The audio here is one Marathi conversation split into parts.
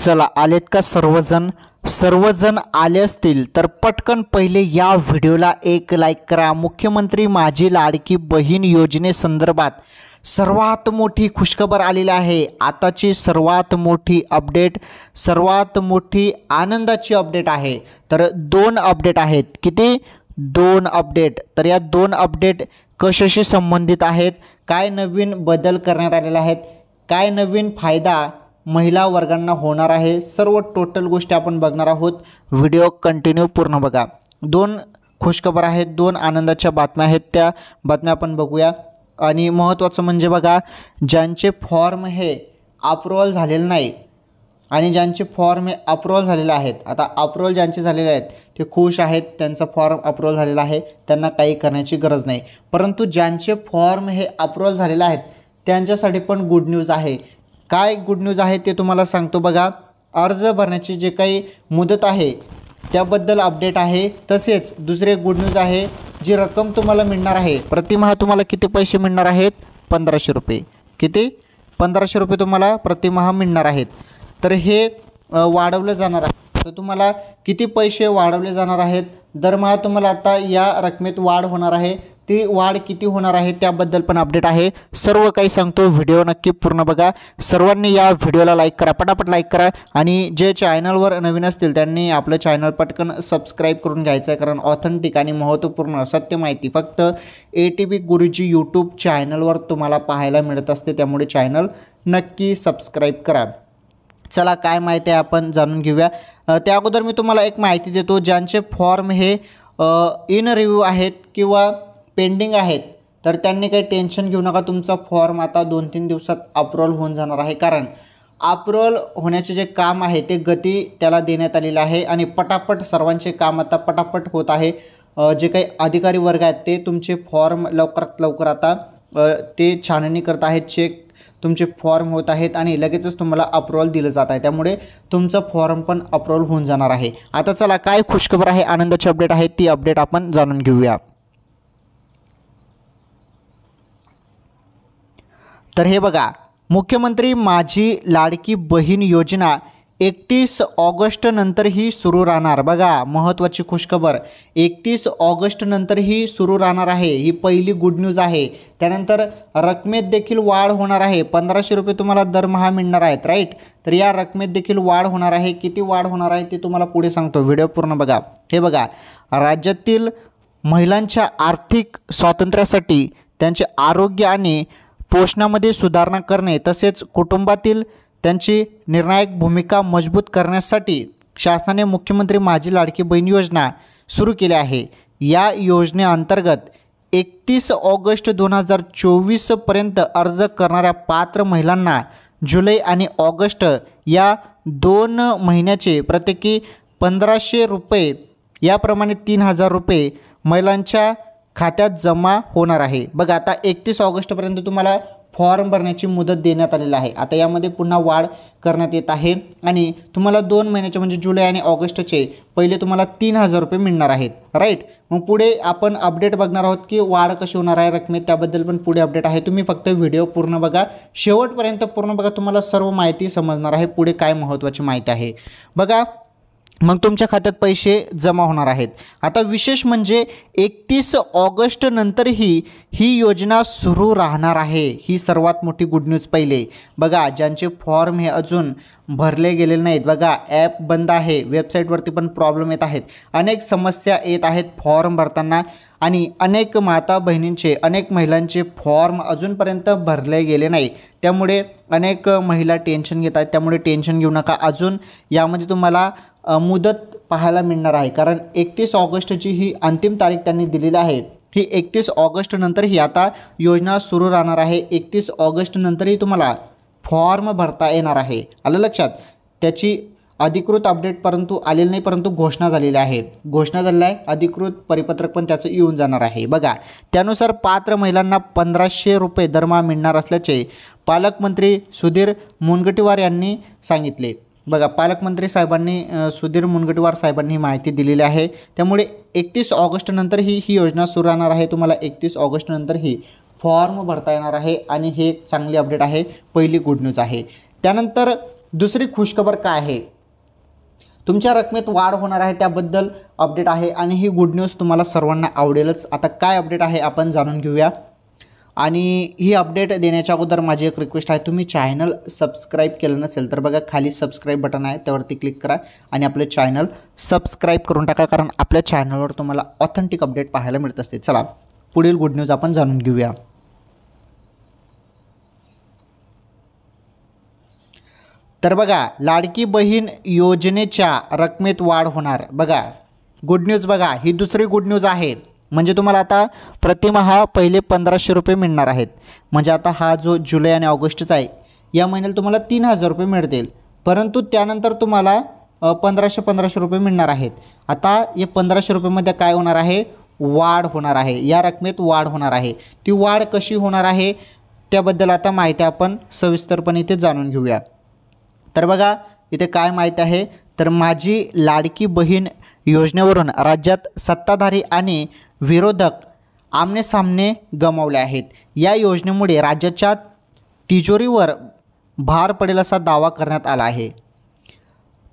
चला आलेत का सर्वजण आले असतील तर पटकन पहिले या व्हिडिओला एक लाईक करा। मुख्यमंत्री माझी लाडकी बहीण योजनेसंदर्भात सर्वात मोठी खुशखबर आलेली आहे। आताची सर्वात मोठी अपडेट, सर्वात मोठी आनंदाची अपडेट आहे। तर दोन अपडेट आहेत। किती? दोन अपडेट। तर या दोन अपडेट कशाशी संबंधित आहेत, काय नवीन बदल करण्यात आलेले आहेत, काय नवीन फायदा महिला वर्गांना होणार आहे, सर्व टोटल गोष्टी आपण बघणार आहोत। व्हिडिओ कंटिन्यू पूर्ण बघा। दोन खुशखबर आहेत, दोन आनंदाच्या बातम्या आहेत, त्या बातम्या आपण बघूया। आणि महत्त्वाचं म्हणजे बघा, ज्यांचे फॉर्म हे अप्रूव्हल झालेले नाही आणि ज्यांचे फॉर्म हे अप्रूव्हल झालेले आहेत, आता अप्रूव्हल ज्यांचे झालेले आहेत ते खुश आहेत, त्यांचा फॉर्म अप्रूव्हल झालेला आहे, त्यांना काही करण्याची गरज नाही। परंतु ज्यांचे फॉर्म हे अप्रूव्हल झालेले आहेत त्यांच्यासाठी पण गुड न्यूज आहे। काय गुड न्यूज आहे ते तुम्हाला सांगतो बघा। अर्ज भरण्याची जे काही मुदत आहे त्याबद्दल अपडेट आहे। तसेच दुसरे गुड न्यूज आहे, जी रक्कम तुम्हाला मिळणार आहे प्रतिमाह तुम्हाला किती पैसे मिळणार आहेत? 1500 रुपये। किती? 1500 रुपये तुम्हाला प्रतिमाह मिळणार आहेत। तर हे वाढवलं जाणार आहे। तर तुम्हाला किती पैसे वाढवले जाणार आहेत? दरमहा तुम्हाला आता या रकमेत वाढ होणार आहे, ती वाढ किती होणार आहे त्याबद्दल पण अपडेट आहे। सर्व काही सांगतो, व्हिडिओ नक्की पूर्ण बघा। सर्वांनी या व्हिडिओला लाईक करा, पटापट लाईक करा। आणि जे चॅनलवर नवीन असतील त्यांनी आपलं चॅनल पटकन सबस्क्राईब करून घ्यायचं आहे, कारण ऑथेंटिक आणि महत्त्वपूर्ण सत्य माहिती फक्त ATP गुरुजी यूट्यूब चॅनलवर तुम्हाला पाहायला मिळत असते, त्यामुळे चॅनल नक्की सबस्क्राईब करा। चला काय माहिती आहे आपण जाणून घेऊया। त्या अगोदर मी तुम्हाला एक माहिती देतो, ज्यांचे फॉर्म हे इन रिव्ह्यू आहेत किंवा पेंडिंग आहेत तर त्यांनी काही टेन्शन घेऊ नका। तुमचा फॉर्म आता 2-3 दिवसात अप्रूव्हल होऊन जाणार आहे, कारण अप्रूव्हल होण्याचे जे काम आहे ते गती त्याला देण्यात आलेलं आहे आणि पटापट सर्वांचे काम आता पटापट होत आहे। जे काही अधिकारी वर्ग आहेत ते तुमचे फॉर्म लवकरात लवकर आता ते छाननी करत आहेत, चेक तुमचे फॉर्म होत आहेत आणि लगेचच तुम्हाला अप्रूव्हल दिलं जात आहे, त्यामुळे तुमचं फॉर्म पण अप्रूव्हल होऊन जाणार आहे। आता चला काय खुशखबर आहे, आनंदाची अपडेट आहे, ती अपडेट आपण जाणून घेऊया। तर हे बघा, मुख्यमंत्री माझी लाडकी बहीण योजना 31 ऑगस्ट नंतरही सुरू राहणार। बघा महत्त्वाची खुशखबर, 31 ऑगस्ट नंतरही सुरू राहणार आहे, ही पहिली गुड न्यूज आहे। त्यानंतर रकमेत देखील वाढ होणार आहे, 1500 रुपये तुम्हाला दरमहा मिळणार आहेत, राईट। तर या रकमेत देखील वाढ होणार आहे। किती वाढ होणार आहे ते तुम्हाला पुढे सांगतो, व्हिडिओ पूर्ण बघा। हे बघा, राज्यातील महिलांच्या आर्थिक स्वातंत्र्यासाठी त्यांचे आरोग्य आणि पोषणामध्ये सुधारणा करणे, तसेच कुटुंबातील त्यांची निर्णायक भूमिका मजबूत करण्यासाठी शासनाने मुख्यमंत्री माझी लाडकी बहीण योजना सुरू केली आहे। या योजनेअंतर्गत 31 ऑगस्ट 2024 पर्यंत अर्ज करणाऱ्या पात्र महिलांना जुलै आणि ऑगस्ट या 2 महिन्याचे प्रत्येकी 1500 रुपये याप्रमाणे 3000 रुपये महिलांच्या खात्यात जमा होणार आहे। बघा, आता 31 ऑगस्टपर्यंत तुम्हाला फॉर्म भरण्याची मुदत देण्यात आलेली आहे। आता यामध्ये पुन्हा वाढ करण्यात येत आहे आणि तुम्हाला 2 महिन्याचे म्हणजे जुलै आणि ऑगस्टचे पहिले तुम्हाला 3000 रुपये मिळणार आहेत, राईट। मग पुढे आपण अपडेट बघणार आहोत की वाढ कशी होणार आहे रकमेत, त्याबद्दल पण पुढे अपडेट आहे। तुम्ही फक्त व्हिडिओ पूर्ण बघा, शेवटपर्यंत पूर्ण बघा, तुम्हाला सर्व माहिती समजणार आहे पुढे काय महत्त्वाची माहिती आहे। बघा, मग तुमच्या खात्यात पैसे जमा होणार आहेत। आता विशेष म्हणजे 31 ऑगस्ट नंतरही ही योजना सुरू राहणार आहे, ही सर्वात मोठी गुड न्यूज। पहिले बघा, ज्यांचे फॉर्म हे अजून भरले गेलेले नाहीत, बघा ॲप बंद आहे, वेबसाईटवरती पण प्रॉब्लेम येत आहेत, अनेक समस्या येत आहेत फॉर्म भरताना आणि अनेक माता बहिणींचे, अनेक महिलांचे फॉर्म अजूनपर्यंत भरले गेले नाही, त्यामुळे अनेक महिला टेन्शन घेत आहेत। त्यामुळे टेन्शन घेऊ नका, अजून यामध्ये तुम्हाला मुदत पाहायला मिळणार आहे, कारण 31 ऑगस्टची ही अंतिम तारीख त्यांनी दिलेली आहे। ही 31 ऑगस्ट नंतर ही आता योजना सुरू राहणार आहे। 31 ऑगस्ट नंतरही तुम्हाला फॉर्म भरता येणार आहे, आलं लक्षात। त्याची अधिकृत अपडेट परंतु आलेली नाही, परंतु घोषणा झालेली आहे, घोषणा झालेली आहे, अधिकृत परिपत्रक पण त्याचं येऊन जाणार आहे। बघा, त्यानुसार पात्र महिलांना 1500 रुपये दरमहा मिळणार असल्याचे पालकमंत्री सुधीर मुनगंटीवार यांनी सांगितले। बघा, पालकमंत्री साहेबांनी सुधीर मुनगंटीवार साहेबांनी ही माहिती दिलेली आहे। त्यामुळे 31 ऑगस्ट नंतर ही योजना सुरू राहणार आहे। तुम्हाला 31 ऑगस्ट नंतर ही फॉर्म भरता येणार आहे आणि हे चांगली अपडेट आहे, पहिली गुड न्यूज आहे। त्यानंतर दुसरी खुशखबर काय आहे, तुमच्या रकमेत वाढ होणार आहे त्याबद्दल अपडेट आहे आणि ही गुड न्यूज तुम्हाला सर्वांना आवडेलच. आता काय अपडेट आहे आपण जाणून घेऊया. आणि ही अपडेट देण्याच्या अगोदर माझी एक रिक्वेस्ट आहे, तुम्ही चॅनल सबस्क्राईब केलं नसेल तर बघा खाली सबस्क्राईब बटन आहे, त्यावरती क्लिक करा आणि आपले चॅनल सबस्क्राईब करून टाका, कारण आपल्या चॅनलवर तुम्हाला ऑथेंटिक अपडेट पाहायला मिळत असते. चला पुढील गुड न्यूज आपण जाणून घेऊया. तर बघा लाडकी बहीण योजनेच्या रकमेत वाढ होणार. बघा गुड न्यूज, बघा ही दुसरी गुड न्यूज आहे. म्हणजे तुम्हाला आता प्रतिमाहा पहिले 1500 रुपये मिळणार आहेत. म्हणजे आता हा जो जुलै आणि ऑगस्टचा आहे या महिन्याला तुम्हाला 3000 रुपये मिळतील, परंतु त्यानंतर तुम्हाला 1500 रुपये मिळणार आहेत. आता या 1500 रुपयेमध्ये काय होणार आहे, वाढ होणार आहे, या रकमेत वाढ होणार आहे. ती वाढ कशी होणार आहे त्याबद्दल आता माहिती आपण सविस्तरपणे इथे जाणून घेऊया. तर बघा इथे काय माहिती आहे, तर माझी लाडकी बहीण योजनेवरून राज्यात सत्ताधारी आणि विरोधक आमनेसामने गमावले आहेत. या योजनेमुळे राज्याच्या तिजोरीवर भार पडेल असा दावा करण्यात आला आहे.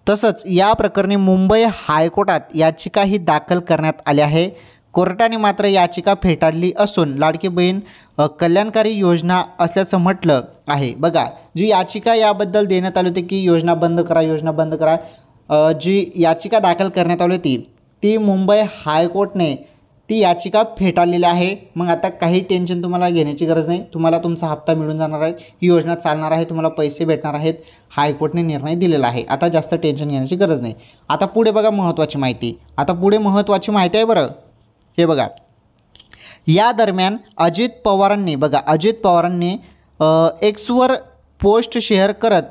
तसंच या प्रकरणी मुंबई हायकोर्टात याचिकाही दाखल करण्यात आली आहे. कोर्टाने मात्र याचिका फेटाळली असून लाडकी बहीण कल्याणकारी योजना असल्याचं म्हटलं आहे. बघा जी याचिका याबद्दल देण्यात आली होती की योजना बंद करा, योजना बंद करा, जी याचिका दाखल करण्यात आली होती ती मुंबई हायकोर्टने ती याचिका फेटाळलेली आहे. मग आता काही टेन्शन तुम्हाला घेण्याची गरज नाही, तुम्हाला तुमचा हप्ता मिळून जाणार आहे, ही योजना चालणार आहे, तुम्हाला पैसे भेटणार आहेत. हायकोर्टने निर्णय दिलेला आहे, आता जास्त टेन्शन घेण्याची गरज नाही. आता पुढे बघा महत्त्वाची माहिती, आता पुढे महत्त्वाची माहिती आहे बरं. हे बघा या दरम्यान अजित पवारांनी एक्सवर पोस्ट शेअर करत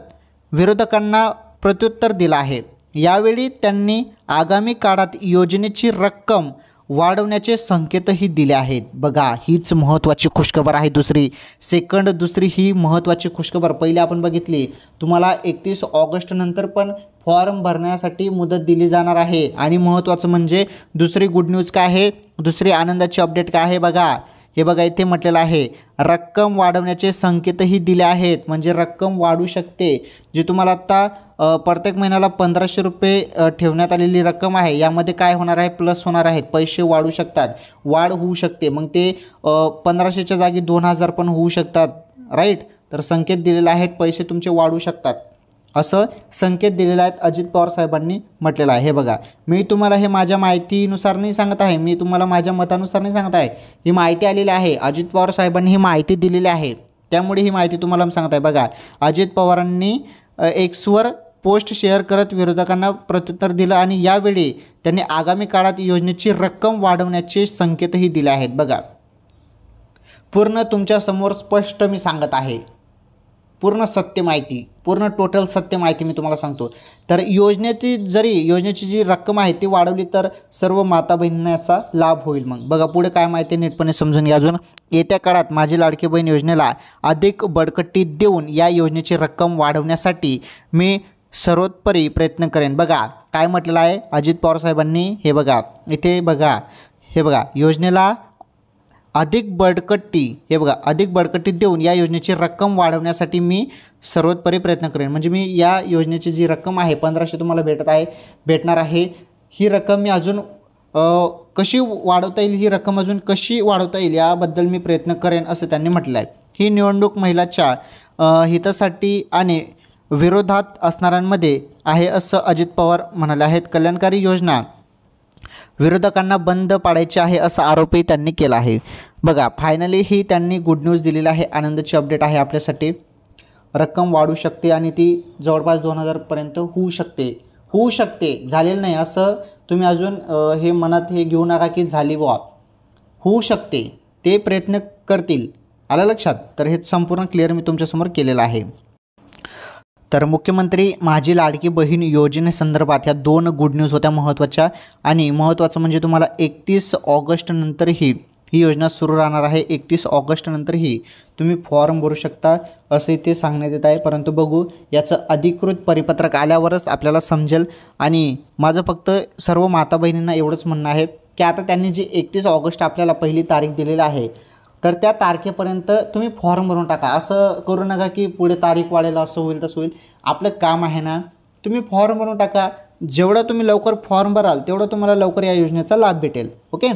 विरोधकांना प्रत्युत्तर दिलं आहे. यावेळी त्यांनी आगामी काळात योजनेची रक्कम वाढवण्याचे संकेतही दिले आहेत. बघा हीच महत्त्वाची खुशखबर आहे. दुसरी ही महत्त्वाची खुशखबर पहिली आपण बघितली, तुम्हाला 31 ऑगस्ट नंतर पण फॉर्म भरण्यासाठी मुदत दिली जाणार आहे. आणि महत्त्वाचं म्हणजे दुसरी गुड न्यूज काय आहे, दुसरी आनंदाची अपडेट काय आहे, बघा हे बघा इथे म्हटलेलं आहे रक्कम वाढवण्याचे संकेतही दिले आहेत. म्हणजे रक्कम वाढू शकते. जे तुम्हाला आत्ता प्रत्येक महिन्याला 1500 रुपये ठेवण्यात आलेली रक्कम आहे, यामध्ये काय होणार आहे, प्लस होणार आहेत, पैसे वाढू शकतात, वाढ होऊ शकते. मग ते 1500च्या जागी 2000 पण होऊ शकतात, राईट. तर संकेत दिलेले आहेत, पैसे तुमचे वाढू शकतात असं संकेत दिलेले आहेत, अजित पवार साहेबांनी म्हटलेलं आहे. हे बघा मी तुम्हाला हे माझ्या माहितीनुसार नाही सांगत आहे, मी तुम्हाला माझ्या मतानुसार नाही सांगत आहे, ही माहिती आलेली आहे, अजित पवार साहेबांनी ही माहिती दिलेली आहे, त्यामुळे ही माहिती तुम्हाला सांगत आहे. बघा अजित पवारांनी एक्सवर पोस्ट शेअर करत विरोधकांना प्रत्युत्तर दिलं आणि यावेळी त्यांनी आगामी काळात योजनेची रक्कम वाढवण्याचे संकेतही दिले आहेत. बघा पूर्ण तुमच्यासमोर स्पष्ट मी सांगत आहे, पूर्ण सत्य माहिती, पूर्ण टोटल सत्य माहिती मी तुम्हाला सांगतो. तर योजनेची जी रक्कम आहे ती वाढवली तर सर्व माता बहिणींना याचा लाभ होईल. मग बघा पुढे काय माहिती नीटपणे समजून घ्या. अजून येत्या काळात माझी लाडकी बहीण योजनेला अधिक बळकटी देऊन या योजनेची रक्कम वाढवण्यासाठी मी सर्वोत्तरी प्रयत्न करेन. बघा काय म्हटलेलं आहे अजित पवार साहेबांनी, हे बघा इथे बघा, हे बघा योजनेला अधिक बळकटी देऊन या योजनेची रक्कम वाढवण्यासाठी मी सर्वोत्तरी प्रयत्न करेन. म्हणजे मी या योजनेची जी रक्कम आहे 1500 तुम्हाला भेटणार आहे, ही रक्कम मी अजून कशी वाढवता येईल, ही रक्कम अजून कशी वाढवता येईल याबद्दल मी प्रयत्न करेन असं त्यांनी म्हटलं आहे. ही निवडणूक महिलांच्या हितासाठी आणि विरोधात असणाऱ्यांमध्ये आहे असं अजित पवार म्हणाले आहेत. कल्याणकारी योजना विरोधकांना बंद पाडायचे आहे असा आरोपही त्यांनी केला आहे. बघा फायनली ही त्यांनी गुड न्यूज दिलेली आहे, आनंदाची अपडेट आहे आपल्यासाठी. रक्कम वाढू शकते आणि ती जवळपास 2000पर्यंत होऊ शकते, झालेलं नाही असं तुम्ही अजून हे मनात हे घेऊ नका की झाली बुवा, होऊ शकते, ते प्रयत्न करतील. आलं लक्षात. तर हे संपूर्ण क्लिअर मी तुमच्यासमोर केलेलं आहे. तर मुख्यमंत्री माझी लाडकी बहीण योजनेसंदर्भात ह्या 2 गुड न्यूज होत्या महत्त्वाच्या. आणि महत्त्वाचं म्हणजे तुम्हाला 31 ऑगस्ट नंतरही ही योजना सुरू राहणार आहे. 31 ऑगस्ट नंतरही तुम्ही फॉर्म भरू शकता असं इथे सांगण्यात येत आहे. परंतु बघू याचं अधिकृत परिपत्रक आल्यावरच आपल्याला समजेल. आणि माझं फक्त सर्व माता बहिणींना एवढंच म्हणणं आहे की आता त्यांनी जी 31 ऑगस्ट आपल्याला पहिली तारीख दिलेली आहे, तर त्या तारखेपर्यंत तुम्ही फॉर्म भरून टाका. असं करू नका की पुढे तारीख वाढेल, असं होईल तसं होईल. आपलं काम आहे ना, तुम्ही फॉर्म भरून टाका. जेवढं तुम्ही लवकर फॉर्म भराल तेवढं तुम्हाला लवकर या योजनेचा लाभ भेटेल. ओके.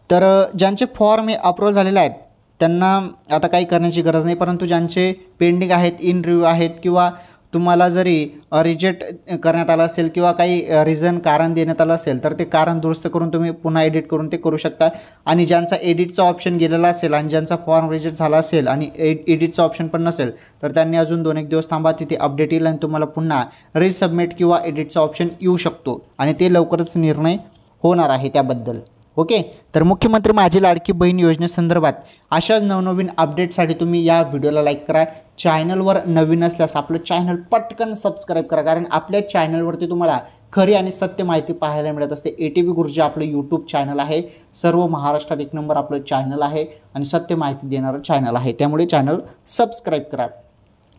तर ज्यांचे फॉर्म हे अप्रूव्ह झालेले आहेत त्यांना आता काही करण्याची गरज नाही, परंतु ज्यांचे पेंडिंग आहेत, इन रिव्ह्यू आहेत किंवा तुम्हाला जरी रिजेक्ट करण्यात आलं असेल किंवा काही रिझन कारण देण्यात आलं असेल तर ते कारण दुरुस्त करून तुम्ही पुन्हा एडिट करून ते करू शकता. आणि ज्यांचा एडिटचा ऑप्शन गेलेला असेल आणि ज्यांचा फॉर्म रिजेक्ट झाला असेल आणि एडिटचा ऑप्शन पण नसेल तर त्यांनी अजून 2-1 दिवस थांबा. तिथे अपडेट येईल आणि तुम्हाला पुन्हा रिसबमिट किंवा एडिटचा ऑप्शन येऊ शकतो आणि ते लवकरच निर्णय होणार आहे त्याबद्दल. ओके. तर मुख्यमंत्री माझी लाडकी बहीण योजनेसंदर्भात अशाच नवनवीन अपडेटसाठी तुम्ही या व्हिडिओला लाईक करा. चॅनलवर नवीन असल्यास आपलं चॅनल पटकन सबस्क्राईब करा, कारण आपल्या चॅनलवरती तुम्हाला खरी आणि सत्य माहिती पाहायला मिळत असते. ATV गुरुजी आपलं यूट्यूब चॅनल आहे. सर्व महाराष्ट्रात 1 नंबर आपलं चॅनल आहे आणि सत्य माहिती देणारं चॅनल आहे. त्यामुळे चॅनल सबस्क्राईब करा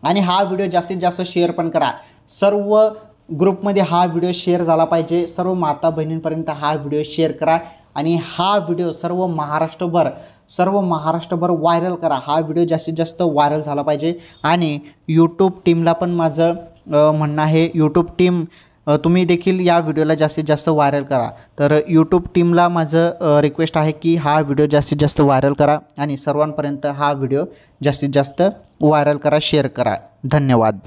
आणि हा व्हिडिओ जास्तीत जास्त शेअर पण करा. सर्व ग्रुपमध्ये हा व्हिडिओ शेअर झाला पाहिजे. सर्व माता बहिणींपर्यंत हा व्हिडिओ शेअर करा आणि हा व्हिडिओ सर्व महाराष्ट्रभर व्हायरल करा. हा व्हिडिओ जास्तीत जास्त व्हायरल झाला पाहिजे. आणि यूट्यूब टीमला पण माझं म्हणणं आहे, यूट्यूब टीम तुम्ही देखील या व्हिडिओला जास्तीत जास्त व्हायरल करा. तर यूट्यूब टीमला माझं रिक्वेस्ट आहे की हा व्हिडिओ जास्तीत जास्त व्हायरल करा आणि सर्वांपर्यंत हा व्हिडिओ जास्तीत जास्त व्हायरल करा, शेअर करा. धन्यवाद.